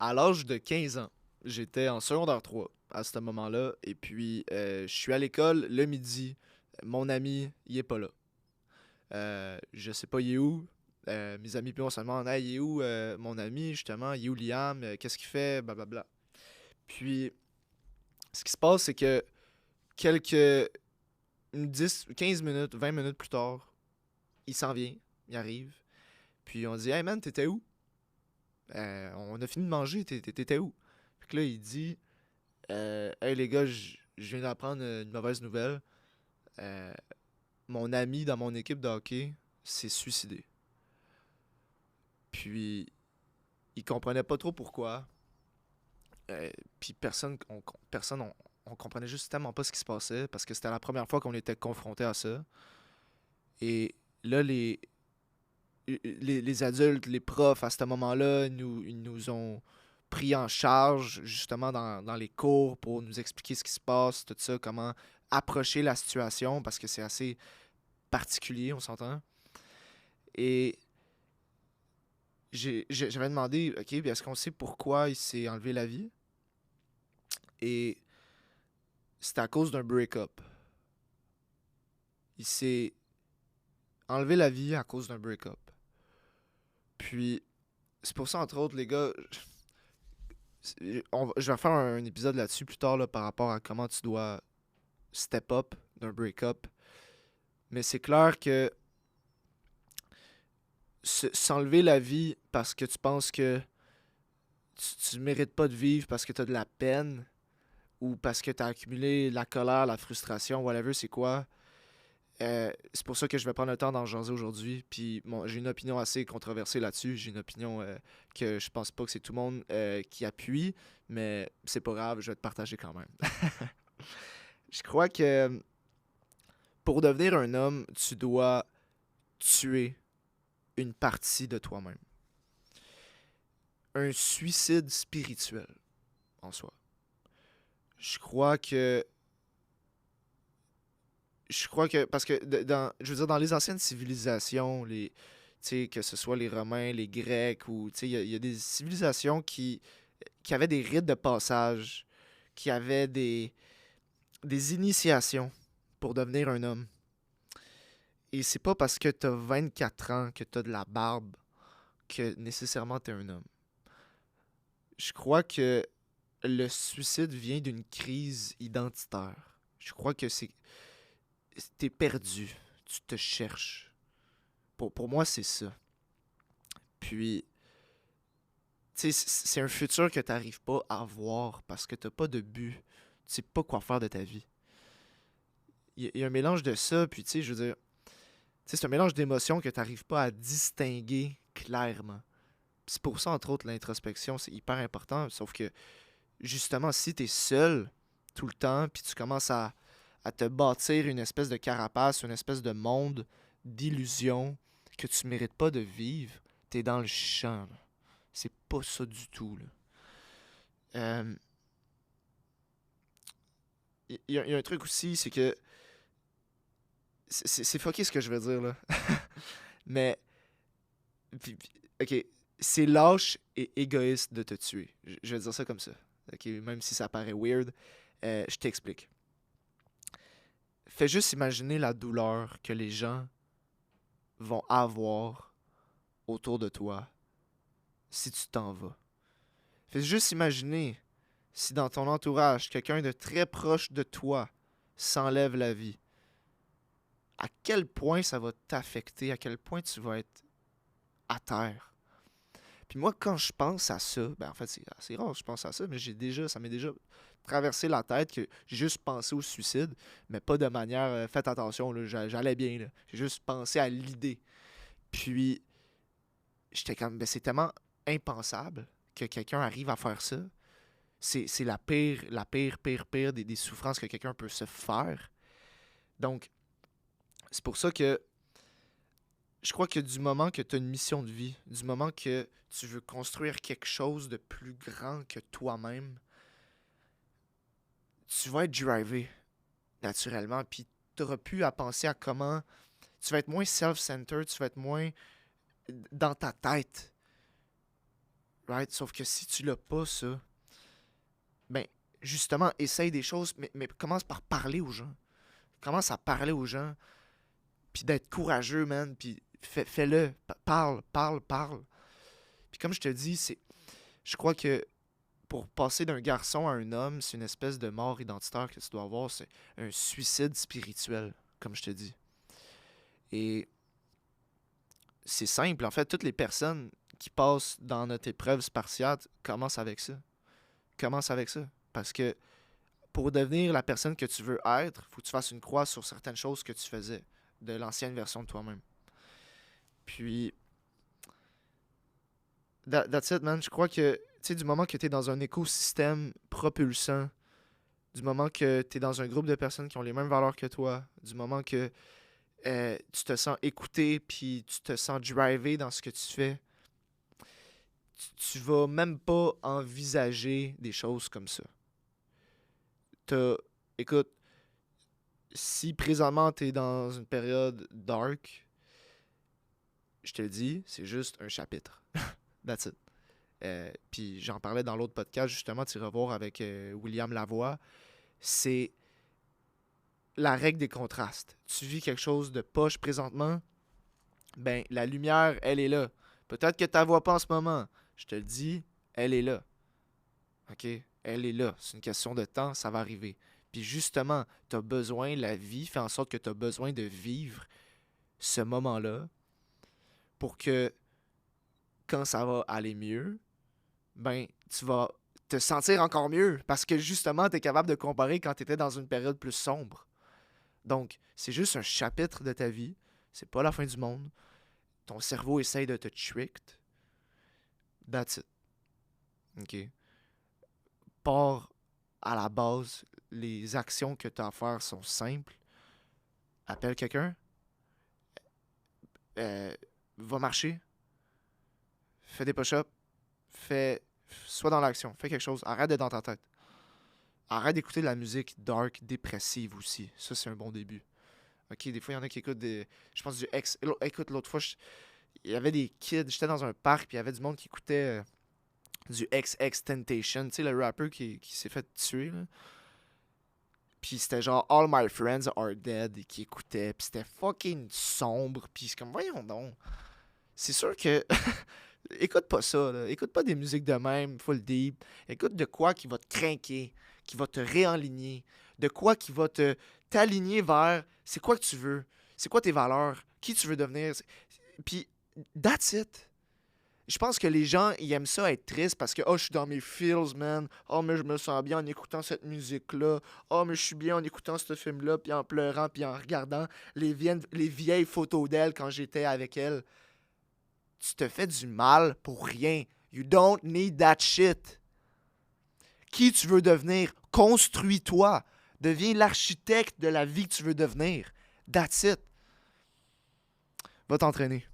À l'âge de 15 ans, j'étais en secondaire 3 à ce moment-là. Et puis, je suis à l'école le midi. Mon ami, il est pas là. Je sais pas, il est où. Mes amis, puis on se demande, hey, il est où mon ami, justement, il est où Liam, qu'est-ce qu'il fait, blablabla. Puis, ce qui se passe, c'est que quelques 10, 15 minutes, 20 minutes plus tard, il s'en vient, il arrive. Puis on dit, hey man, t'étais où? On a fini de manger, t'étais où? Fait que là, il dit, hey les gars, je viens d'apprendre une mauvaise nouvelle. Euh, Mon ami dans mon équipe de hockey s'est suicidé. Puis, il comprenait pas trop pourquoi. Puis on comprenait juste tellement pas ce qui se passait parce que c'était la première fois qu'on était confronté à ça. Et là, les adultes, les profs, à ce moment-là, ils nous ont pris en charge justement dans les cours pour nous expliquer ce qui se passe, tout ça, comment approcher la situation parce que c'est assez particulier, on s'entend. Et j'avais demandé, OK, est-ce qu'on sait pourquoi il s'est enlevé la vie? Et c'était à cause d'un break-up. Il s'est enlevé la vie à cause d'un break-up. Puis, c'est pour ça, entre autres, les gars, je vais faire un épisode là-dessus plus tard là, par rapport à comment tu dois step up d'un break-up. Mais c'est clair que s'enlever la vie parce que tu penses que tu mérites pas de vivre parce que tu as de la peine ou parce que tu as accumulé la colère, la frustration, whatever, c'est quoi. C'est pour ça que je vais prendre le temps d'en jaser aujourd'hui. Puis bon, j'ai une opinion assez controversée là-dessus. J'ai une opinion que je pense pas que c'est tout le monde qui appuie, mais c'est pas grave, je vais te partager quand même. Je crois que pour devenir un homme, tu dois tuer une partie de toi-même. Un suicide spirituel en soi. Je crois que parce que je veux dire dans les anciennes civilisations, que ce soit les Romains, les Grecs ou il y a des civilisations qui avaient des rites de passage, qui avaient des initiations pour devenir un homme. Et c'est pas parce que t'as 24 ans que t'as de la barbe que nécessairement t'es un homme. Je crois que le suicide vient d'une crise identitaire. Je crois que t'es perdu, tu te cherches. Pour moi, c'est ça. Puis, tu sais, c'est un futur que t'arrives pas à voir parce que t'as pas de but. Tu sais pas quoi faire de ta vie. Il y a un mélange de ça, puis tu sais, je veux dire, tu sais, c'est un mélange d'émotions que t'arrives pas à distinguer clairement. Puis c'est pour ça, entre autres, l'introspection, c'est hyper important. Sauf que, justement, si t'es seul tout le temps, puis tu commences à te bâtir une espèce de carapace, une espèce de monde d'illusion que tu mérites pas de vivre, t'es dans le champ, là. C'est pas ça du tout, là. Euh, y a un truc aussi, c'est que c'est fucké ce que je veux dire, là. Mais, ok, c'est lâche et égoïste de te tuer. Je vais dire ça comme ça. Ok, même si ça paraît weird, je t'explique. Fais juste imaginer la douleur que les gens vont avoir autour de toi si tu t'en vas. Fais juste imaginer si dans ton entourage, quelqu'un de très proche de toi s'enlève la vie. À quel point ça va t'affecter, à quel point tu vas être à terre. Puis moi, quand je pense à ça, ben en fait, c'est assez rare que je pense à ça, mais ça m'est déjà traversé la tête que j'ai juste pensé au suicide, mais pas de manière, faites attention, là, j'allais bien, là. J'ai juste pensé à l'idée. Puis, j'étais comme, ben c'est tellement impensable que quelqu'un arrive à faire ça. C'est la pire des souffrances que quelqu'un peut se faire. Donc, c'est pour ça que je crois que du moment que tu as une mission de vie, du moment que tu veux construire quelque chose de plus grand que toi-même, tu vas être drivé naturellement, puis tu n'auras plus à penser à comment. Tu vas être moins self-centered, tu vas être moins dans ta tête. right? Sauf que si tu l'as pas, ça, ben, justement, essaye des choses, mais commence par parler aux gens. Commence à parler aux gens, puis d'être courageux, man, puis fais-le. Parle, parle, parle. Puis comme je te dis, je crois que pour passer d'un garçon à un homme, c'est une espèce de mort identitaire que tu dois avoir. C'est un suicide spirituel, comme je te dis. Et c'est simple. En fait, toutes les personnes qui passent dans notre épreuve spartiate commencent avec ça. Commence avec ça. Parce que pour devenir la personne que tu veux être, il faut que tu fasses une croix sur certaines choses que tu faisais de l'ancienne version de toi-même. Puis, that's it, man. Je crois que, tu sais, du moment que tu es dans un écosystème propulsant, du moment que tu es dans un groupe de personnes qui ont les mêmes valeurs que toi, du moment que tu te sens écouté, puis tu te sens drivé dans ce que tu fais, tu vas même pas envisager des choses comme ça. Écoute, si présentement tu es dans une période dark, je te le dis, c'est juste un chapitre. That's it. Puis j'en parlais dans l'autre podcast, justement, tu iras voir avec William Lavoie. C'est la règle des contrastes. Tu vis quelque chose de poche présentement, ben la lumière, elle est là. Peut-être que tu la vois pas en ce moment. Je te le dis, elle est là. OK? Elle est là. C'est une question de temps, ça va arriver. Puis justement, tu as besoin, la vie fait en sorte que tu as besoin de vivre ce moment-là pour que quand ça va aller mieux, ben tu vas te sentir encore mieux parce que justement, tu es capable de comparer quand tu étais dans une période plus sombre. Donc, c'est juste un chapitre de ta vie. C'est pas la fin du monde. Ton cerveau essaye de te trick. That's it. OK? Pars à la base. Les actions que tu as à faire sont simples. Appelle quelqu'un. Va marcher. Fais des push-ups. Sois dans l'action. Fais quelque chose. Arrête d'être dans ta tête. Arrête d'écouter de la musique dark, dépressive aussi. Ça, c'est un bon début. OK, des fois, il y en a qui écoutent je pense du X. Écoute, l'autre fois, il y avait des kids. J'étais dans un parc, puis il y avait du monde qui écoutait du XXXTentacion. Tu sais, le rappeur qui s'est fait tuer, là. Puis c'était genre All My Friends Are Dead qui écoutait. Puis c'était fucking sombre. Puis c'est comme, voyons donc. C'est sûr que... Écoute pas ça, là. Écoute pas des musiques de même, full deep. Écoute de quoi qui va te craquer, qui va te réaligner. De quoi qui va t'aligner vers c'est quoi que tu veux, c'est quoi tes valeurs, qui tu veux devenir. Puis, that's it. Je pense que les gens, ils aiment ça être tristes parce que, oh, je suis dans mes feels, man. Oh, mais je me sens bien en écoutant cette musique-là. Oh, mais je suis bien en écoutant ce film-là, puis en pleurant, puis en regardant les vieilles photos d'elle quand j'étais avec elle. Tu te fais du mal pour rien. You don't need that shit. Qui tu veux devenir? Construis-toi. Deviens l'architecte de la vie que tu veux devenir. That's it. Va t'entraîner.